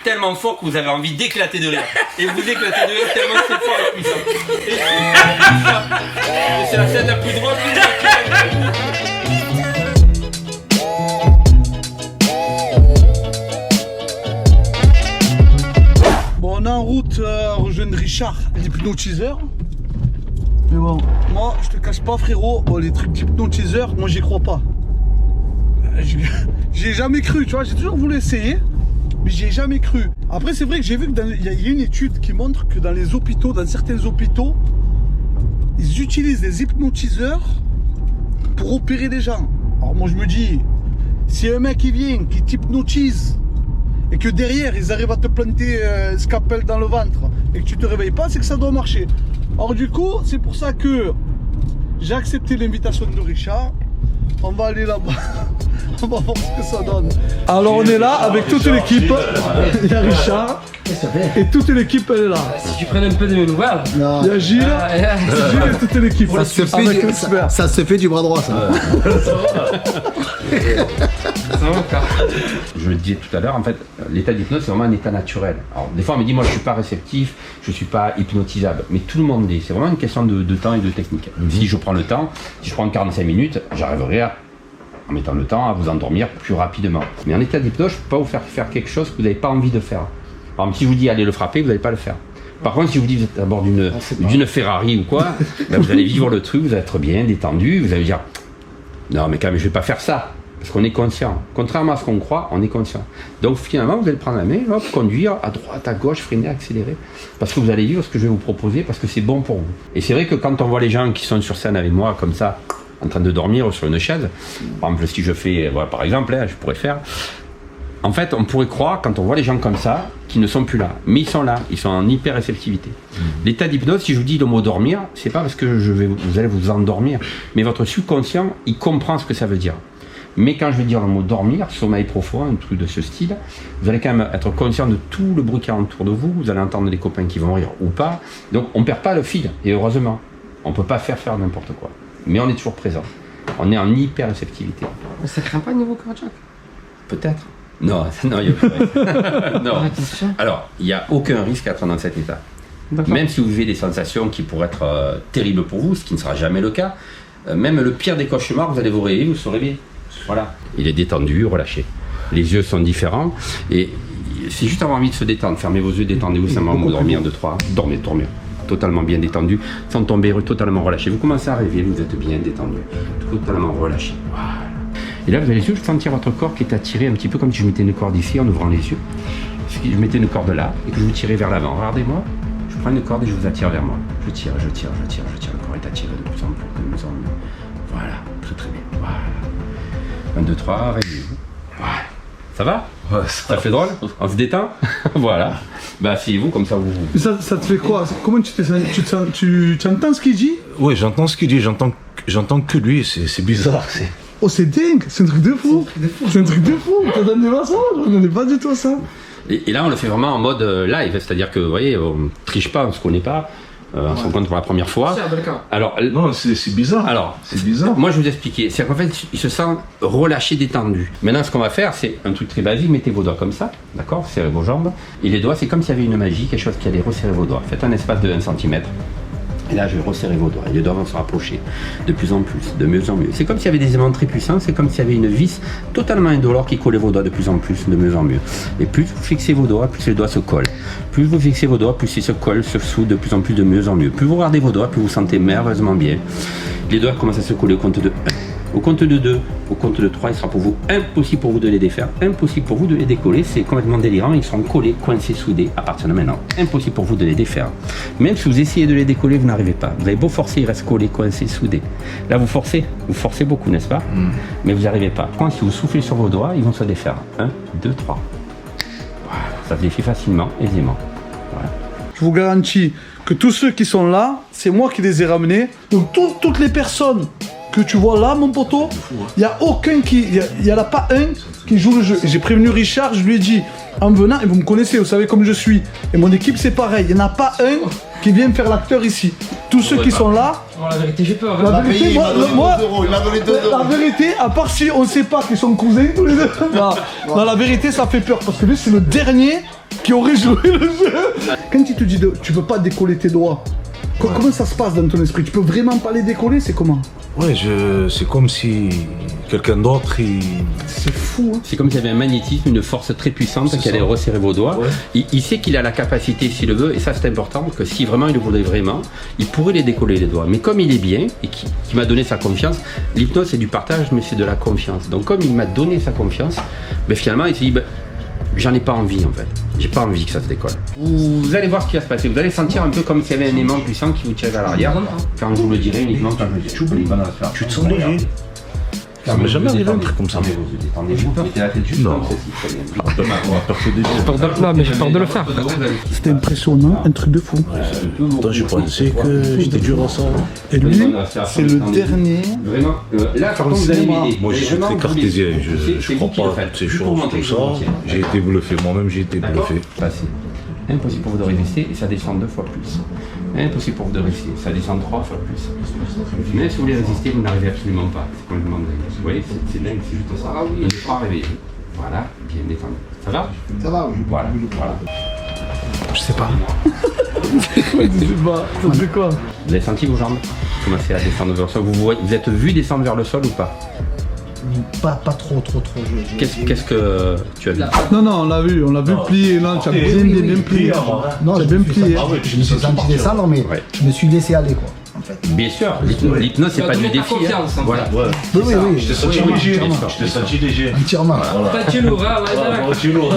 tellement fort que vous avez envie d'éclater de rire. Et vous éclatez de rire tellement c'est fort et puissant. Et c'est la scène la plus drôle du monde. Bon, on est en route à rejoindre Richard, l'hypnotiseur. Mais bon, moi, je te cache pas, frérot, les trucs d'hypnotiseur, moi, j'y crois pas. J'ai jamais cru, tu vois, j'ai toujours voulu essayer, mais j'y ai jamais cru. Après, c'est vrai que j'ai vu qu'il y a une étude qui montre que dans les hôpitaux, dans certains hôpitaux, ils utilisent des hypnotiseurs pour opérer des gens. Alors moi, je me dis, si un mec qui vient, qui t'hypnotise, et que derrière, ils arrivent à te planter un scalpel dans le ventre, et que tu te réveilles pas, c'est que ça doit marcher. Alors du coup, c'est pour ça que j'ai accepté l'invitation de Richard. On va aller là-bas. On va voir ce que ça donne. Alors on est là avec toute l'équipe. Il y a Richard. Et toute l'équipe elle est là. Si tu prennes un peu de mes nouvelles. Il y a Gilles. Gilles et toute l'équipe. Ça se fait du bras droit ça. Je le disais tout à l'heure, en fait, l'état d'hypnose, c'est vraiment un état naturel. Alors, des fois, on me dit, moi, je suis pas réceptif, je suis pas hypnotisable. Mais tout le monde l'est. C'est vraiment une question de temps et de technique. Si je prends le temps, si je prends 45 minutes, j'arriverai en mettant le temps, à vous endormir plus rapidement. Mais en état d'hypnose, je ne peux pas vous faire quelque chose que vous n'avez pas envie de faire. Par exemple, si je vous dis, allez le frapper, vous n'allez pas le faire. Par contre, si je vous dis, vous êtes à bord d'une Ferrari ou quoi, ben, vous allez vivre le truc, vous allez être bien, détendu, vous allez dire, non, mais quand même, je ne vais pas faire ça. Parce qu'on est conscient. Contrairement à ce qu'on croit, on est conscient. Donc finalement, vous allez prendre la main, hop, conduire à droite, à gauche, freiner, accélérer. Parce que vous allez vivre ce que je vais vous proposer, parce que c'est bon pour vous. Et c'est vrai que quand on voit les gens qui sont sur scène avec moi, comme ça, en train de dormir sur une chaise, par exemple, si je fais, voilà, par exemple, là, je pourrais faire. En fait, on pourrait croire, quand on voit les gens comme ça, qu'ils ne sont plus là. Mais ils sont là, ils sont en hyper-réceptivité. L'état d'hypnose, si je vous dis le mot dormir, c'est pas parce que vous allez vous endormir. Mais votre subconscient, il comprend ce que ça veut dire. Mais quand je vais dire le mot dormir, sommeil profond, un truc de ce style, vous allez quand même être conscient de tout le bruit qui est autour de vous, vous allez entendre des copains qui vont rire ou pas, donc on ne perd pas le fil, et heureusement, on ne peut pas faire n'importe quoi. Mais on est toujours présent, on est en hyper-réceptivité. Ça craint pas niveau cardiaque? Peut-être. Non, il n'y a pas de risque. Non. Alors, il n'y a aucun risque à être dans cet état. Même si vous vivez des sensations qui pourraient être terribles pour vous, ce qui ne sera jamais le cas, même le pire des cauchemars, vous allez vous réveiller, vous serez bien. Voilà, il est détendu, relâché. Les yeux sont différents et c'est juste avoir envie de se détendre. Fermez vos yeux, détendez-vous, simplement dormir, 2, 3, dormez. Totalement bien détendu, sans tomber, totalement relâché. Vous commencez à rêver, vous êtes bien détendu, totalement relâché. Voilà. Et là, vous allez juste sentir votre corps qui est attiré un petit peu comme si je mettais une corde ici en ouvrant les yeux. Si je mettais une corde là et que je vous tirais vers l'avant. Regardez-moi, je prends une corde et je vous attire vers moi. Je tire. Le corps est attiré de plus en plus, Voilà, très bien. Voilà. 1, 2, 3, réveillez-vous. Voilà. Ça va? Ouais, ça fait drôle? On se détend? Voilà. Bah, asseyez-vous comme ça vous. Ça te fait quoi? Comment tu te sens? Tu entends ce qu'il dit? Oui, j'entends ce qu'il dit, j'entends que lui, c'est bizarre. Oh, c'est dingue, c'est un truc de fou. C'est un truc de fou. T'as donné pas ça? Je ne connais pas du tout ça. Et là, on le fait vraiment en mode live, c'est-à-dire que, vous voyez, on ne triche pas, on ne se connaît pas. On se rencontre pour la première fois. Alors, non, c'est bizarre. Alors, c'est bizarre. Moi, je vais vous expliquer. C'est qu'en fait, il se sent relâché, détendu. Maintenant, ce qu'on va faire, c'est un truc très basique. Mettez vos doigts comme ça, d'accord? Serrez vos jambes. Et les doigts, c'est comme s'il y avait une magie, quelque chose qui allait resserrer vos doigts. Faites un espace de 1 cm. Et là, je vais resserrer vos doigts. Et les doigts vont se rapprocher de plus en plus, de mieux en mieux. C'est comme s'il y avait des aimants très puissants. C'est comme s'il y avait une vis totalement indolore qui collait vos doigts de plus en plus, de mieux en mieux. Et plus vous fixez vos doigts, plus les doigts se collent. Plus vous fixez vos doigts, plus ils se collent, se soudent de plus en plus, de mieux en mieux. Plus vous regardez vos doigts, plus vous sentez merveilleusement bien. Les doigts commencent à se coller au compte de 1. Au compte de 2, au compte de 3, il sera pour vous impossible pour vous de les défaire, impossible pour vous de les décoller, c'est complètement délirant, ils seront collés, coincés, soudés à partir de maintenant. Impossible pour vous de les défaire. Même si vous essayez de les décoller, vous n'arrivez pas. Vous avez beau forcer, ils restent collés, coincés, soudés. Là, vous forcez beaucoup, n'est-ce pas? Mais vous n'y arrivez pas. Quand si vous soufflez sur vos doigts, ils vont se défaire. 1, 2, 3. Voilà. Ça se défait facilement, aisément. Voilà. Je vous garantis que tous ceux qui sont là, c'est moi qui les ai ramenés. Donc toutes les personnes que tu vois là, mon poteau, il n'y a aucun il n'y en a pas un qui joue le jeu. Et j'ai prévenu Richard, je lui ai dit, en venant, et vous me connaissez, vous savez comme je suis, et mon équipe c'est pareil, il n'y en a pas un qui vient faire l'acteur ici. Tous ceux qui sont là, la vérité, j'ai peur. La vérité, la vérité, à part si on ne sait pas qu'ils sont cousins tous les deux. Non, la vérité, ça fait peur, parce que lui, c'est le dernier qui aurait joué le jeu. Quand il te dit tu peux pas décoller tes doigts, comment ça se passe dans ton esprit? Tu peux vraiment pas les décoller? C'est comment? Ouais, c'est comme si quelqu'un d'autre, C'est fou, hein. C'est comme s'il y avait un magnétisme, une force très puissante qui allait resserrer vos doigts. Ouais. Il sait qu'il a la capacité, s'il le veut, et ça c'est important, que si vraiment il le voulait vraiment, il pourrait les décoller les doigts. Mais comme il est bien, et qui m'a donné sa confiance, l'hypnose c'est du partage, mais c'est de la confiance. Donc comme il m'a donné sa confiance, ben, finalement il s'est dit, ben, j'en ai pas envie en fait. J'ai pas envie que ça se décolle. Vous allez voir ce qui va se passer. Vous allez sentir un peu comme s'il y avait un aimant puissant qui vous tire vers l'arrière. Quand je vous le dirai uniquement quand je le dirai. tu te sens léger. Ça m'est jamais arrivé un truc comme ça. Détendez-vous, mettez la tête juste Non. comme ceci, très bien. Non, mais j'ai peur de le faire. C'était impressionnant, un truc de fou. Attends, j'ai pensé que j'étais dur à ça. Et lui, c'est le dernier. Vraiment, là, par contre, vous allez m'aider. Moi, je suis très cartésien. Je crois pas ces choses comme ça. J'ai été bluffé. Moi-même, j'ai été bluffé. Passez. Impossible pour vous de résister et ça descend 2 fois plus. Impossible pour vous de résister, ça descend 3 fois plus. Même si vous voulez résister, vous n'arrivez absolument pas. C'est complètement dingue. Vous voyez, c'est dingue, c'est juste ça. Et les 3 réveillés. Voilà, bien détendu. Ça va? Ça va, oui. Voilà. Je sais pas. Je sais pas. Ça fait quoi? Vous avez senti vos jambes commencer à descendre vers le sol? Vous êtes vu descendre vers le sol ou pas? Pas trop. Qu'est-ce que tu as vu? Non, on l'a vu plier. Non, tu as bien plié. Non, j'ai bien plié. Je me suis senti descendre, mais Ouais. je me suis laissé aller, quoi. En fait. Bien sûr, l'hypnose c'est pas du défi. Voilà. Oui. Je t'ai senti léger. Je t'ai senti léger. Entièrement. Pas de lourd, hein,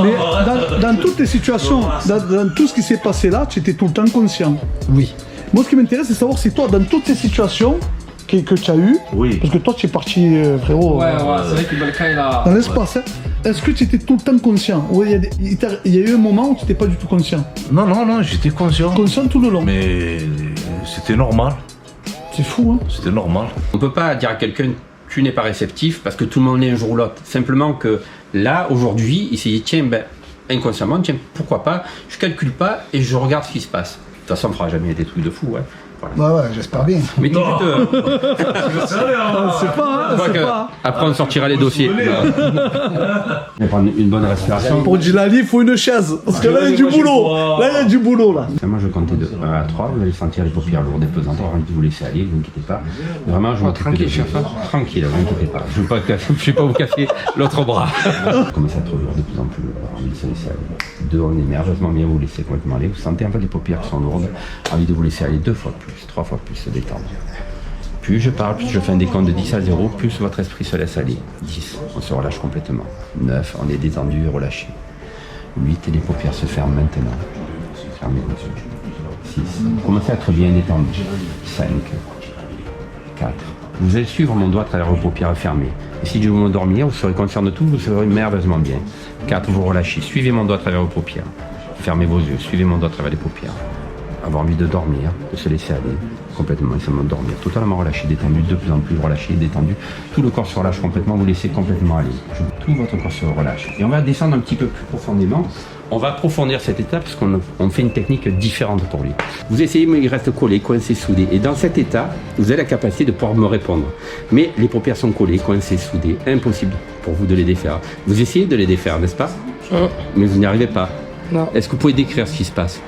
Mais dans toutes les situations, dans tout ce qui s'est passé là, tu étais tout le temps conscient. Oui. Moi, ce qui m'intéresse, c'est savoir si toi, dans toutes ces situations que tu as eues, Oui. parce que toi, tu es parti, frérot, Ouais, c'est vrai que Balkan il a. dans l'espace, hein, est-ce que tu étais tout le temps conscient? Ou il y a eu un moment où tu n'étais pas du tout conscient? Non, j'étais conscient. Conscient tout le long. Mais c'était normal. C'est fou, hein. C'était normal. On peut pas dire à quelqu'un tu n'es pas réceptif parce que tout le monde l'est un jour ou l'autre. Simplement que là, aujourd'hui, il s'est dit tiens, ben, inconsciemment, tiens, pourquoi pas, je calcule pas et je regarde ce qui se passe. De toute façon, on fera jamais des trucs de fou, hein. Voilà. Ouais, j'espère bien. Mais t'es juste. C'est pas, hein, c'est pas. Après, on sortira les dossiers. Je vais prendre une bonne respiration. Pour Djilali, il faut une chaise. Parce que là, il y a du boulot. Là, il y a du boulot, là. Moi, je vais compter de 1 à 3. Vous allez sentir les paupières lourdes et pesantes. On va vous laisser aller, ne vous inquiétez pas. Vraiment, je m'occupe de vous. Tranquille, ne vous inquiétez pas. Je ne vais pas vous casser l'autre bras. Commencez à être lourd de plus en plus. Envie de se laisser aller. 2, on est merveilleusement bien, vous laissez complètement aller. Vous sentez en fait les paupières qui sont lourdes. Envie de vous laisser aller 2 fois plus, 3 fois plus, se détendre. Plus je parle, plus je fais un décompte de 10 à 0, plus votre esprit se laisse aller. 10, on se relâche complètement. 9, on est détendu et relâché. 8, et les paupières se ferment maintenant. Fermez vos yeux. 6, commencez à être bien détendu. 5, 4. Vous allez suivre mon doigt à travers vos paupières fermées. Et si je vous m'endormir, vous serez conscient de tout, vous serez merveilleusement bien. 4, vous relâchez. Suivez mon doigt à travers vos paupières. Fermez vos yeux. Suivez mon doigt à travers les paupières. Avoir envie de dormir, de se laisser aller complètement et seulement dormir, totalement relâché, détendu, de plus en plus relâché, détendu. Tout le corps se relâche complètement, vous laissez complètement aller. Tout votre corps se relâche. Et on va descendre un petit peu plus profondément. On va approfondir cette étape parce qu'on fait une technique différente pour lui. Vous essayez, mais il reste collé, coincé, soudé. Et dans cet état, vous avez la capacité de pouvoir me répondre. Mais les paupières sont collées, coincées, soudées. Impossible pour vous de les défaire. Vous essayez de les défaire, n'est-ce pas? Mais vous n'y arrivez pas. Non. Est-ce que vous pouvez décrire ce qui se passe?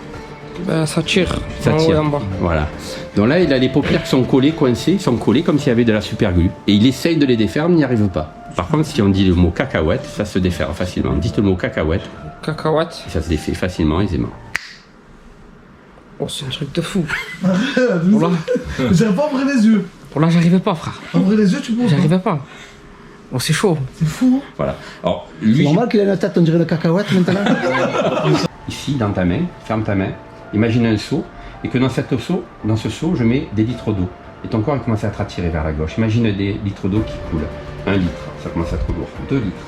Ben, ça tire. Ça en haut tire. et en bas. Voilà. Donc là, il a les paupières qui sont collées, coincées, sont collées comme s'il y avait de la superglue. Et il essaye de les défaire, mais n'y arrive pas. Par contre, si on dit le mot cacahuète, ça se défaire facilement. Dites le mot cacahuète, Cacahuète. et ça se défait facilement, aisément. Oh, c'est un truc de fou. Pour là, J'arrive pas à ouvrir les yeux. j'arrivais pas, frère. Ouvrir les yeux, tu peux. J'arrivais pas. Oh, c'est chaud. C'est fou, hein. Voilà. Alors, C'est lui, normal qu'il ait la tête, on dirait le cacahuète maintenant. ici, dans ta main, ferme ta main, imagine un seau, et que dans ce seau, je mets des litres d'eau. Et ton corps il commence à être attiré vers la gauche. Imagine des litres d'eau qui coulent. 1 litre, ça commence à être lourd. 2 litres,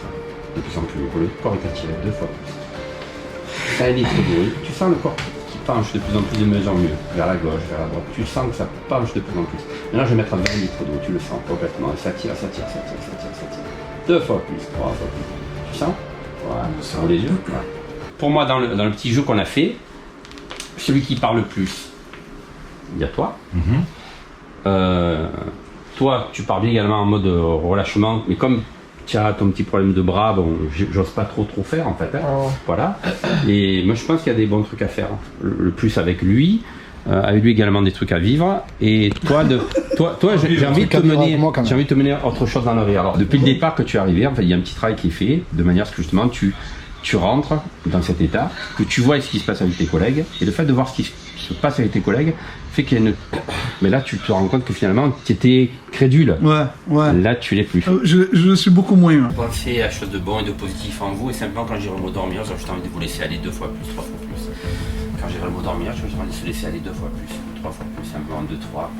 de plus en plus lourd. Le corps est attiré 2 fois plus. 1 litre d'eau. Tu sens le corps qui penche de plus en plus de mieux en mieux, vers la gauche, vers la droite. Tu sens que ça penche de plus en plus. Maintenant, je vais mettre 20 litres d'eau, tu le sens complètement. Et ça tire, ça tire, ça tire, ça tire, ça tire. 2 fois plus, 3 fois plus. Tu sens? Voilà, ça les yeux. Voilà. Pour moi, dans le petit jeu qu'on a fait, celui qui parle le plus, il y a toi. Toi, tu parles bien également en mode relâchement, mais comme tu as ton petit problème de bras, bon, j'ose pas trop faire en fait. Hein. Oh. Voilà. Et moi je pense qu'il y a des bons trucs à faire. Hein. Le plus avec lui également des trucs à vivre. Et toi, j'ai envie de te mener autre chose dans la vie. Alors depuis le départ que tu es arrivé, en fait, il y a un petit travail qui est fait de manière à ce que justement tu rentres dans cet état, que tu vois ce qui se passe avec tes collègues. Et le fait de voir ce qui se passe avec tes collègues fait qu'il y a une... Mais là, tu te rends compte que finalement, tu étais crédule. Ouais. Là, tu l'es plus. Je le suis beaucoup moins. Ouais. Pensez à chose de bon et de positif en vous, et simplement quand j'irai me dormir, j'ai juste envie de vous laisser aller 2 fois plus, 3 fois plus. Quand j'irai me dormir, j'ai juste envie de se laisser aller 2 fois plus, 3 fois plus, simplement 2, 3.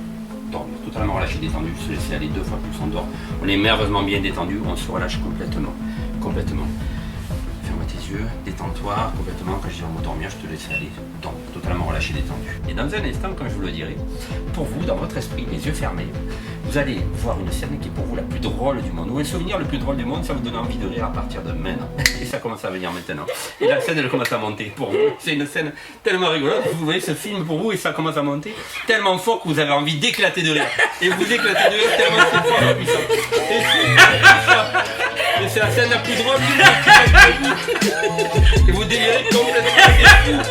Dormir, totalement relâché, détendu, se laisser aller 2 fois plus, on dort. On est merveilleusement bien détendu, on se relâche complètement. Ferme tes yeux, détends-toi complètement. Quand je dirai m'endormir, je te laisse aller, totalement relâché, détendu. Et dans un instant, comme je vous le dirai, pour vous, dans votre esprit, les yeux fermés, vous allez voir une scène qui est pour vous la plus drôle du monde, ou un souvenir le plus drôle du monde, ça vous donne envie de rire à partir de maintenant. Et ça commence à venir maintenant. Et la scène, elle commence à monter pour vous. C'est une scène tellement rigolote, vous voyez ce film pour vous, et ça commence à monter tellement fort que vous avez envie d'éclater de rire. Et vous éclatez de rire tellement c'est fort et puissant. Et c'est la scène la plus drôle du monde. Et vous délirez complètement.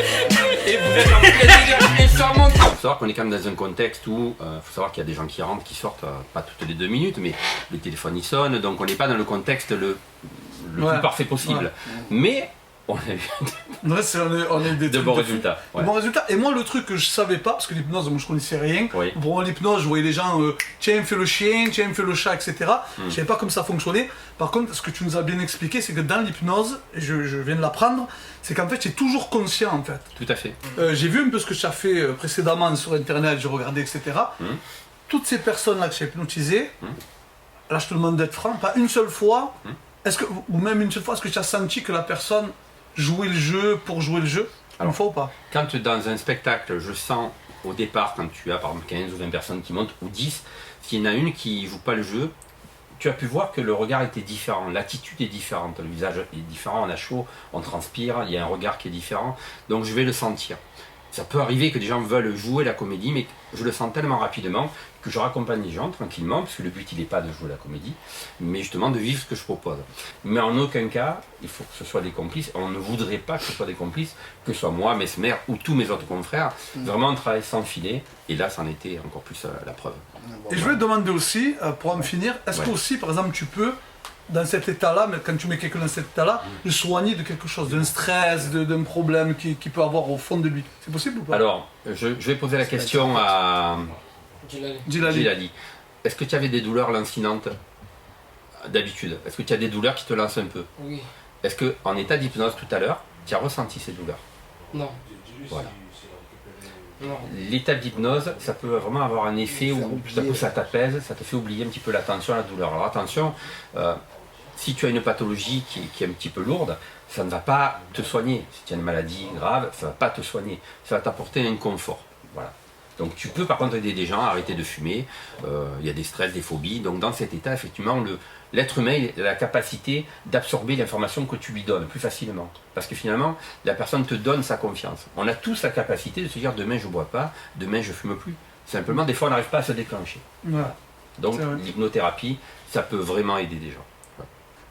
Et vous êtes en plein délire et ça monte. Il faut savoir qu'on est quand même dans un contexte où faut savoir qu'il y a des gens qui rentrent, qui sortent, pas toutes les 2 minutes, mais le téléphone il sonne, donc on n'est pas dans le contexte le plus parfait possible. Ouais. Mais on a eu on est des de bons résultats. Ouais. De bons résultats. Et moi, le truc que je savais pas, parce que l'hypnose, moi je connaissais rien. Oui. Pour l'hypnose, je voyais les gens, tiens, fais le chien, tiens, fais le chat, etc. Je savais pas comment ça fonctionnait. Par contre, ce que tu nous as bien expliqué, c'est que dans l'hypnose, je viens de l'apprendre, c'est qu'en fait, tu es toujours conscient en fait. Tout à fait. J'ai vu un peu ce que tu as fait précédemment sur internet, j'ai regardé, etc. Toutes ces personnes-là que j'ai hypnotisées, là je te demande d'être franc, pas une seule fois, ou même une seule fois, est-ce que tu as senti que la personne jouer le jeu pour jouer le jeu? Une fois ou pas? Quand dans un spectacle, je sens au départ, quand tu as par exemple 15 ou 20 personnes qui montent, ou 10, s'il y en a une qui ne joue pas le jeu, tu as pu voir que le regard était différent, l'attitude est différente, le visage est différent, on a chaud, on transpire, il y a un regard qui est différent, donc je vais le sentir. Ça peut arriver que des gens veulent jouer la comédie, mais je le sens tellement rapidement que je raccompagne les gens tranquillement, parce que le but il n'est pas de jouer la comédie, mais justement de vivre ce que je propose. Mais en aucun cas, il faut que ce soit des complices, on ne voudrait pas que ce soit des complices, que ce soit moi, Mesmer ou tous mes autres confrères, vraiment un travail sans filet, et là c'en était encore plus la preuve. Et je vais te demander aussi, pour en finir, est-ce que aussi par exemple tu peux, dans cet état-là, mais quand tu mets quelqu'un dans cet état-là, le soigner de quelque chose, d'un stress, d'un problème qu'il peut avoir au fond de lui? C'est possible ou pas? Alors, je vais poser la question à Djilali. Est-ce que tu avais des douleurs lancinantes d'habitude? Est-ce que tu as des douleurs qui te lancent un peu? Oui. Est-ce qu'en état d'hypnose tout à l'heure, tu as ressenti ces douleurs? Non. Voilà. Non. L'état d'hypnose, ça peut vraiment avoir un effet où tout à coup ça t'apaise, ça te fait oublier un petit peu la tension, la douleur. Alors attention, si tu as une pathologie qui est un petit peu lourde, ça ne va pas te soigner. Si tu as une maladie grave, ça ne va pas te soigner. Ça va t'apporter un inconfort. Voilà. Donc tu peux par contre aider des gens à arrêter de fumer. Il y a des stress, des phobies. Donc dans cet état, effectivement, l'être humain a la capacité d'absorber l'information que tu lui donnes plus facilement. Parce que finalement, la personne te donne sa confiance. On a tous la capacité de se dire demain je ne bois pas, demain je ne fume plus. Simplement, des fois on n'arrive pas à se déclencher. Voilà. Donc l'hypnothérapie, ça peut vraiment aider des gens.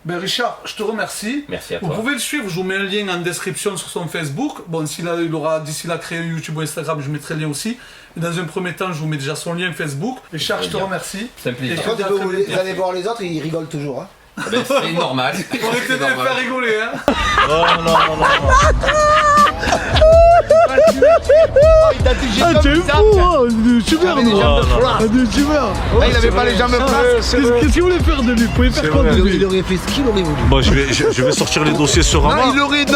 Ben Richard, je te remercie. Merci à toi. Vous pouvez le suivre, je vous mets un lien en description sur son Facebook. Bon, il aura d'ici là créé un YouTube ou Instagram, je mettrai le lien aussi. Et dans un premier temps, je vous mets déjà son lien Facebook. Richard, je te remercie. C'est un plaisir. Et quand vous allez voir les autres, ils rigolent toujours. Hein. Ben, c'est normal. On était de les faire rigoler, hein. Ah, t'es fou, hein, super, moi. Il avait pas les jambes plates. Qu'est-ce qu'il voulait faire de lui? Vous pouvez faire quoi de lui? Il aurait fait ce qu'il aurait voulu. Bon, je vais sortir les dossiers sur Rama. Non, il aurait pu.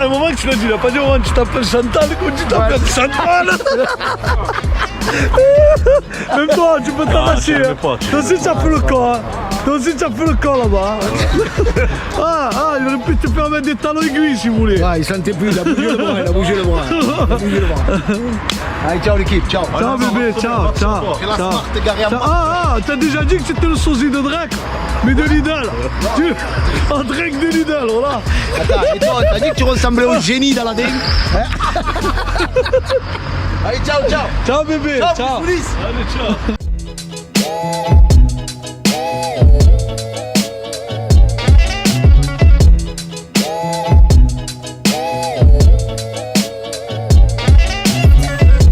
Un moment que tu l'as dit, il a pas dit, oh, tu t'appelles Chantal, ou tu t'appelles Chantal. Même toi, tu peux t'arracher. Toi aussi, tu as fait le corps. Toi aussi, tu as fait le corps là-bas. Il aurait pu te faire mettre des talons aiguilles si vous voulez. Ah, il sentait plus, il a bougé le bras. Allez, ciao l'équipe, ciao. Ciao bébé, ciao. T'as déjà dit que c'était le sosie de Drake, mais de Lidl. Un Drake de Lidl, voilà. Attends, et toi, t'as dit que tu ressemblais au génie dans la dingue. Allez, ciao. Ciao bébé, ciao. Allez, ciao.